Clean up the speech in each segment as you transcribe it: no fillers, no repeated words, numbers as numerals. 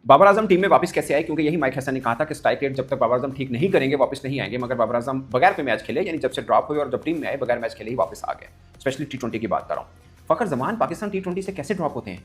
Babar Azam team में वापस कैसे आए, क्योंकि यही माइक हसन ने कहा था कि स्ट्राइक रेट जब तक बाबर आजम ठीक नहीं करेंगे वापस नहीं आएंगे, मगर बाबर आजम बगैर पे मैच खेले, यानी जब से ड्रॉप हुए और जब टीम में आए बगैर मैच खेले ही वापस आ गए। स्पेशली T20 की बात कर रहा हूँ। फखर जमान पाकिस्तान T20 से कैसे ड्रॉप होते हैं,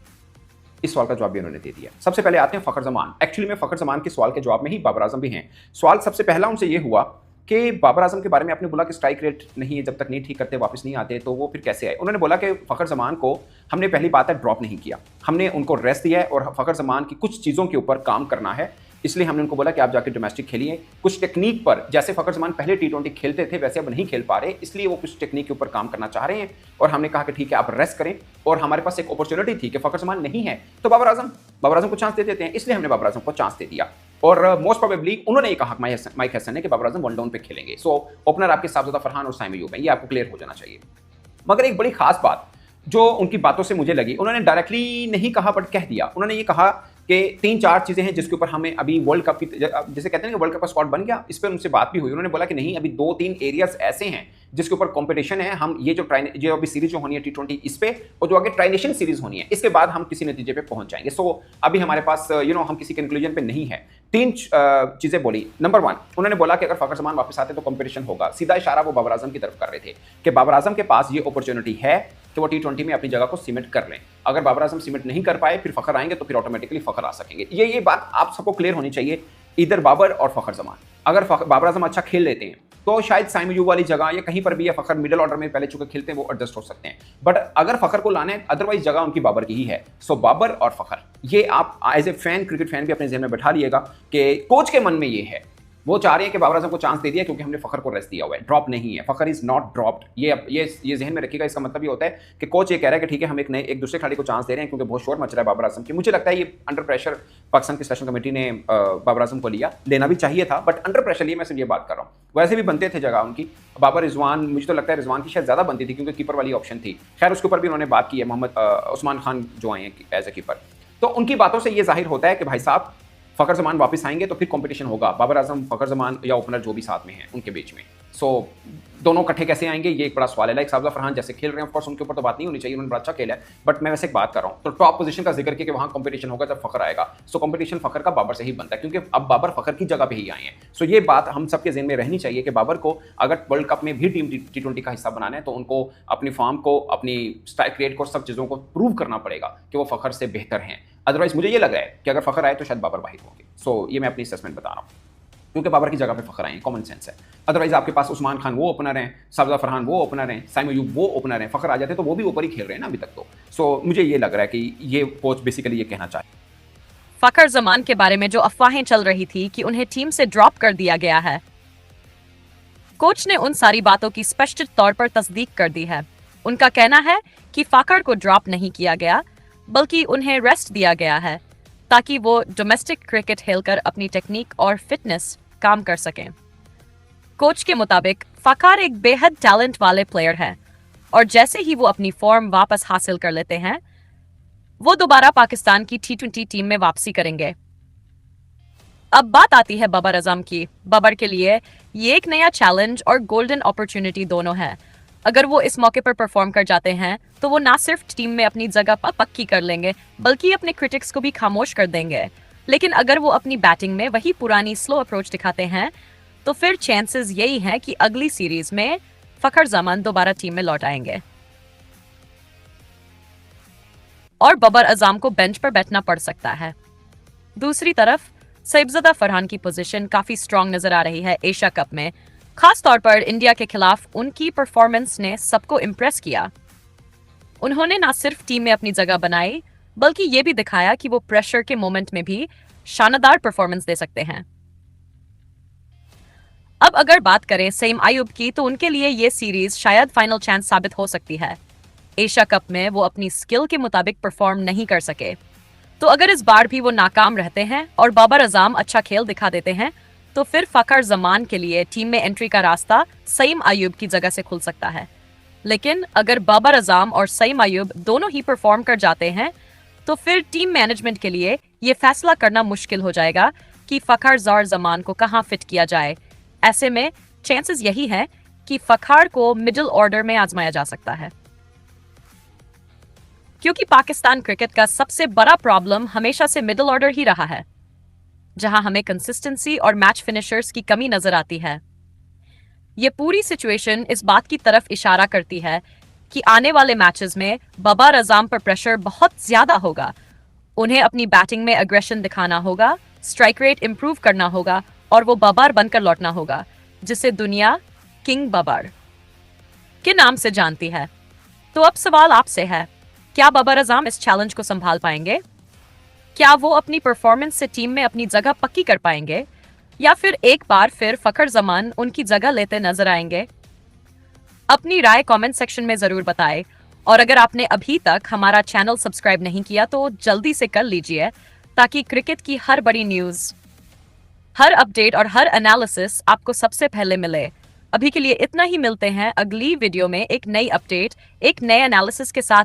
इस सवाल का जवाब भी उन्होंने दे दिया। सबसे पहले आते हैं फखर जमान। एक्चुअली में फखर जमान के सवाल के जवाब में ही बाबर आजम भी हैं। सवाल सबसे पहला उनसे ये हुआ कि बाबर आजम के बारे में आपने बोला कि स्ट्राइक रेट नहीं है, जब तक नहीं ठीक करते वापस नहीं आते, तो वो फिर कैसे आए। उन्होंने बोला कि फखर जमान को हमने पहली बात है ड्रॉप नहीं किया, हमने उनको रेस्ट दिया है और फखर जमान की कुछ चीज़ों के ऊपर काम करना है, इसलिए हमने उनको बोला कि आप जाके डोमेस्टिक खेलिए। कुछ टेक्निक पर, जैसे फखर जमान पहले T20 खेलते थे वैसे अब नहीं खेल पा रहे, इसलिए वो कुछ टेक्निक के ऊपर काम करना चाह रहे हैं और हमने कहा कि ठीक है आप रेस्ट करें। और हमारे पास एक अपॉर्चुनिटी थी कि फखर जमान नहीं है तो बाबर आजम को चांस दे देते हैं, इसलिए हमने बाबर आजम को चांस दे दिया। और मोस्ट प्रोबेबली उन्होंने ये कहा माइक हसन ने कि बाबर आजम वन डाउन पे खेलेंगे। सो ओपनर आपके साहबजादा फरहान और साइम अय्यूब हैं, ये आपको क्लियर हो जाना चाहिए। मगर एक बड़ी खास बात जो उनकी बातों से मुझे लगी, उन्होंने डायरेक्टली नहीं कहा बट कह दिया। उन्होंने ये कहा कि 3-4 चीज़ें हैं जिसके ऊपर हमें अभी वर्ल्ड कप की, जैसे कहते हैं कि वर्ल्ड कप का स्पॉट बन गया, इस पर उनसे बात भी हुई। उन्होंने बोला कि नहीं, अभी 2-3 एरियाज ऐसे हैं जिसके ऊपर कंपटीशन है, हम ये जो अभी सीरीज जो होनी है T20 इस पे, और जो आगे ट्राइनेशन सीरीज होनी है इसके बाद हम किसी नतीजे पे पहुंच जाएंगे। सो अभी हमारे पास हम किसी कंक्लूजन पे नहीं है। 3 चीजें बोली। नंबर 1, उन्होंने बोला कि अगर फखर जमान वापस आते तो कंपटीशन होगा। सीधा इशारा वो बाबर आजम की तरफ कर रहे थे कि बाबर आजम के पास ये अपॉर्चुनिटी है कि वो T20 में अपनी जगह को सीमेंट कर लें। अगर बाबर आजम सीमेंट नहीं कर पाए फिर फखर आएंगे तो फिर ऑटोमेटिकली फखर आ सकेंगे। ये बात आप सबको क्लियर होनी चाहिए, इधर बाबर और फखर जमान। अगर बाबर आजम अच्छा खेल लेते हैं तो शायद साइम अय्यूब वाली जगह या कहीं पर भी, या फखर मिडिल ऑर्डर में पहले चुके खेलते हैं, वो एडजस्ट हो सकते हैं। बट अगर फखर को लाना है, अदरवाइज जगह उनकी बाबर की ही है। सो बाबर और फखर, ये आप as a fan, cricket fan भी अपने ज़हन में बैठा लिएगा कि कोच के मन में ये है, वो चाह रहे हैं कि बाबर आजम को चांस दे दिया क्योंकि हमने फखर को रेस्ट दिया हुआ है, ड्रॉप नहीं है। फखर इज नॉट ड्रॉप्ड। ये जहन में रखिएगा। इसका मतलब ये होता है कि कोच ये कह रहा है कि ठीक है हम एक दूसरे खिलाड़ी को चांस दे रहे हैं क्योंकि बहुत शोर मच रहा है बाबर आजम की। मुझे लगता है ये अंडर प्रेशर पाकिस्तान की सिलेक्शन कमेटी ने बाबर आजम को लेना भी चाहिए था, बट अंडर प्रेशर लिए मैं सिर्फ ये बात कर रहा हूँ। वैसे भी बनते थे जगह उनकी, बाबर रिजवान, मुझे तो लगता है रिजवान की शायद ज़्यादा बनती थी क्योंकि कीपर वाली ऑप्शन थी। खैर उसके ऊपर भी उन्होंने बात की है, मोहम्मद उस्मान खान जो आए हैं एज ए कीपर। तो उनकी बातों से ये जाहिर होता है कि भाई साहब फखर जमान वापस आएंगे तो फिर कंपटीशन होगा, बाबर आजम, फखर जमान या ओपनर जो भी साथ में हैं उनके बीच में। सो दोनों इकट्ठे कैसे आएंगे ये एक बड़ा सवाल है। लाइक साहबजादा फरहान जैसे खेल रहे हैं, ऑफकोर्स उनके ऊपर तो बात नहीं होनी चाहिए, उन्होंने बड़ा अच्छा खेला है, बट मैं वैसे एक बात कर रहा हूँ। तो टॉप पोजीशन का जिक्र किया कि वहाँ कंपटीशन होगा जब फखर आएगा। सो कंपटीशन फखर का बाबर से ही बनता है क्योंकि अब बाबर फखर की जगह पे ही आए हैं। सो ये बात हम सबके ज़हन में रहनी चाहिए कि बाबर को अगर वर्ल्ड कप में भी टीम T20 का हिस्सा बनाना है तो उनको अपनी फॉर्म को, अपनी स्ट्राइक रेट को, सब चीज़ों को प्रूव करना पड़ेगा कि वो फखर से बेहतर हैं। अदरवाइज मुझे ये लग रहा है कि अगर फखर आए तो शायद बाबर बाहिर होंगे। सो ये मैं अपनी असेसमेंट बता रहा हूँ क्योंकि बाबर की जगह पे फखर आए हैं, कॉमन सेंस है। अदरवाइज आपके पास उस्मान खान वो ओपनर हैं, साहबजादा फरहान वो ओपनर हैं, साइम अय्यूब वो ओपनर हैं, फखर आ जाते तो वो भी ऊपर ही खेल रहे हैं ना अभी तक तो। सो मुझे ये लग रहा है कि ये कोच बेसिकली ये कहना चाहे। फखर जमान के बारे में जो अफवाहें चल रही थी कि उन्हें टीम से ड्रॉप कर दिया गया है, कोच ने उन सारी बातों की स्पष्ट तौर पर तस्दीक कर दी है। उनका कहना है कि फखर को ड्रॉप नहीं किया गया बल्कि उन्हें रेस्ट दिया गया है ताकि वो डोमेस्टिक क्रिकेट खेलकर अपनी टेक्निक और फिटनेस काम कर सकें। कोच के मुताबिक फखर एक बेहद टैलेंट वाले प्लेयर है और जैसे ही वो अपनी फॉर्म वापस हासिल कर लेते हैं वो दोबारा पाकिस्तान की T20 टीम में वापसी करेंगे। अब बात आती है बाबर आजम की। बाबर के लिए ये एक नया चैलेंज और गोल्डन अपॉर्चुनिटी दोनों है। अगर वो इस मौके पर परफॉर्म कर जाते हैं तो वो ना सिर्फ टीम में अपनी जगह पक्की कर लेंगे बल्कि अपने क्रिटिक्स को भी खामोश कर देंगे। लेकिन अगर वो अपनी बैटिंग में वही पुरानी स्लो अप्रोच दिखाते हैं तो फिर चांसेस यही हैं कि अगली सीरीज में फखर जमान दोबारा टीम में लौट आएंगे और बाबर आजम को बेंच पर बैठना पड़ सकता है। दूसरी तरफ साहबजादा फरहान की पोजीशन काफी स्ट्रांग नजर आ रही है एशिया कप में। खास तौर पर इंडिया के खिलाफ उनकी परफॉर्मेंस ने सबको इम्प्रेस किया। उन्होंने ना सिर्फ टीम में अपनी जगह बनाई बल्कि ये भी दिखाया कि वो प्रेशर के मोमेंट में भी शानदार परफॉर्मेंस दे सकते हैं। अब अगर बात करें साइम अय्यूब की तो उनके लिए ये सीरीज शायद फाइनल चांस साबित हो सकती है। एशिया कप में वो अपनी स्किल के मुताबिक परफॉर्म नहीं कर सके, तो अगर इस बार भी वो नाकाम रहते हैं और बाबर आजम अच्छा खेल दिखा देते हैं तो फिर फखर जमान के लिए टीम में एंट्री का रास्ता साइम अय्यूब की जगह से खुल सकता है। लेकिन अगर बाबर आजम और साइम अय्यूब दोनों ही परफॉर्म कर जाते हैं तो फिर टीम मैनेजमेंट के लिए ये फैसला करना मुश्किल हो जाएगा कि फखर जार जमान को कहां फिट किया जाए। ऐसे में चांसेस यही है कि फखर को मिडिल ऑर्डर में आजमाया जा सकता है। क्योंकि पाकिस्तान क्रिकेट का सबसे बड़ा प्रॉब्लम हमेशा से मिडिल ऑर्डर ही रहा है, जहां हमें कंसिस्टेंसी और मैच फिनिशर्स की कमी नजर आती है। ये पूरी सिचुएशन इस बात की तरफ इशारा करती है कि आने वाले मैचेस में बाबर आजम पर प्रेशर बहुत ज्यादा होगा। उन्हें अपनी बैटिंग में अग्रेशन दिखाना होगा, स्ट्राइक रेट इंप्रूव करना होगा और वो बाबर बनकर लौटना होगा, जिसे दुनिया किंग बाबर के नाम से जानती है। तो अब सवाल आपसे है, क्या बाबर आजम इस चैलेंज को संभाल पाएंगे? क्या वो अपनी परफॉर्मेंस से टीम में अपनी जगह पक्की कर पाएंगे, या फिर एक बार फिर फखर जमान उनकी जगह लेते नजर आएंगे? अपनी राय कमेंट सेक्शन में जरूर बताएं, और अगर आपने अभी तक हमारा चैनल सब्सक्राइब नहीं किया तो जल्दी से कर लीजिए, ताकि क्रिकेट की हर बड़ी न्यूज, हर अपडेट और हर एनालिसिस आपको सबसे पहले मिले। अभी के लिए इतना ही, मिलते हैं अगली वीडियो में एक नई अपडेट, एक नए एनालिसिस के साथ।